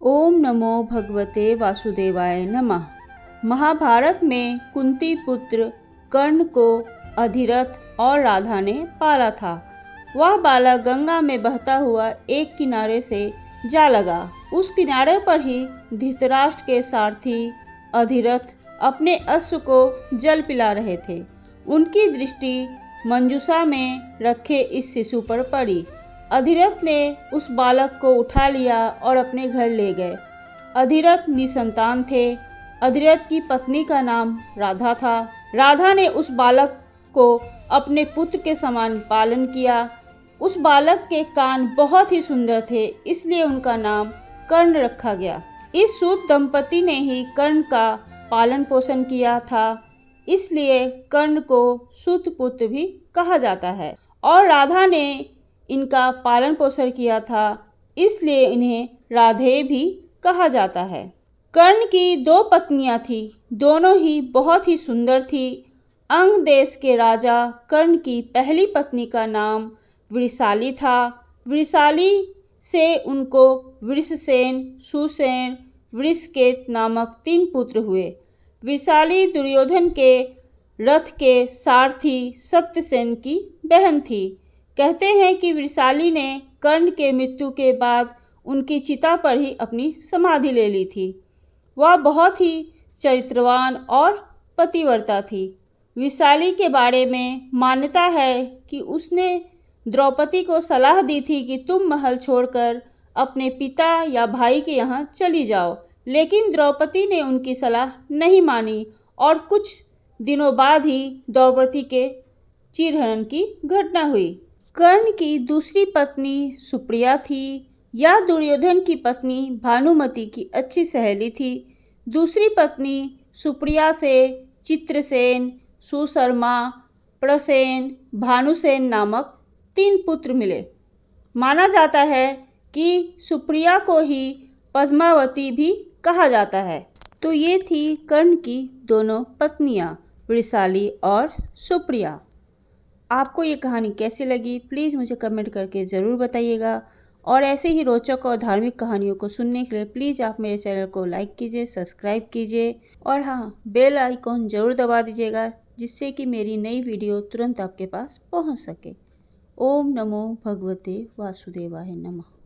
ओम नमो भगवते वासुदेवाय नमः। महाभारत में कुंती पुत्र कर्ण को अधिरथ और राधा ने पाला था। वह बालक गंगा में बहता हुआ एक किनारे से जा लगा। उस किनारे पर ही धृतराष्ट्र के सारथी अधिरथ अपने अश्व को जल पिला रहे थे। उनकी दृष्टि मंजूषा में रखे इस शिशु पर पड़ी। अधिरथ ने उस बालक को उठा लिया और अपने घर ले गए। अधिरथ निसंतान थे। अधिरथ की पत्नी का नाम राधा था। राधा ने उस बालक को अपने पुत्र के समान पालन किया। उस बालक के कान बहुत ही सुंदर थे, इसलिए उनका नाम कर्ण रखा गया। इस सूत दंपति ने ही कर्ण का पालन पोषण किया था, इसलिए कर्ण को सूत पुत्र भी कहा जाता है। और राधा ने इनका पालन पोषण किया था, इसलिए इन्हें राधे भी कहा जाता है। कर्ण की दो पत्नियां थी, दोनों ही बहुत ही सुंदर थी। अंग देश के राजा कर्ण की पहली पत्नी का नाम वृषाली था। वृषाली से उनको वृषसेन, सुसेन, वृषकेत नामक 3 पुत्र हुए। वृषाली दुर्योधन के रथ के सारथी सत्यसेन की बहन थी। कहते हैं कि वृषाली ने कर्ण के मृत्यु के बाद उनकी चिता पर ही अपनी समाधि ले ली थी। वह बहुत ही चरित्रवान और पतिव्रता थी। वृषाली के बारे में मान्यता है कि उसने द्रौपदी को सलाह दी थी कि तुम महल छोड़कर अपने पिता या भाई के यहाँ चली जाओ, लेकिन द्रौपदी ने उनकी सलाह नहीं मानी और कुछ दिनों बाद ही द्रौपदी के चिरहरण की घटना हुई। कर्ण की दूसरी पत्नी सुप्रिया थी। यह दुर्योधन की पत्नी भानुमति की अच्छी सहेली थी। दूसरी पत्नी सुप्रिया से चित्रसेन, सुशर्मा, प्रसेन, भानुसेन नामक 3 पुत्र मिले। माना जाता है कि सुप्रिया को ही पद्मावती भी कहा जाता है। तो ये थी कर्ण की दोनों पत्नियां, वृषाली और सुप्रिया। आपको ये कहानी कैसी लगी, प्लीज़ मुझे कमेंट करके ज़रूर बताइएगा। और ऐसे ही रोचक और धार्मिक कहानियों को सुनने के लिए प्लीज़ आप मेरे चैनल को लाइक कीजिए, सब्सक्राइब कीजिए और हाँ, बेल आइकॉन ज़रूर दबा दीजिएगा, जिससे कि मेरी नई वीडियो तुरंत आपके पास पहुंच सके। ओम नमो भगवते वासुदेवाय नमः।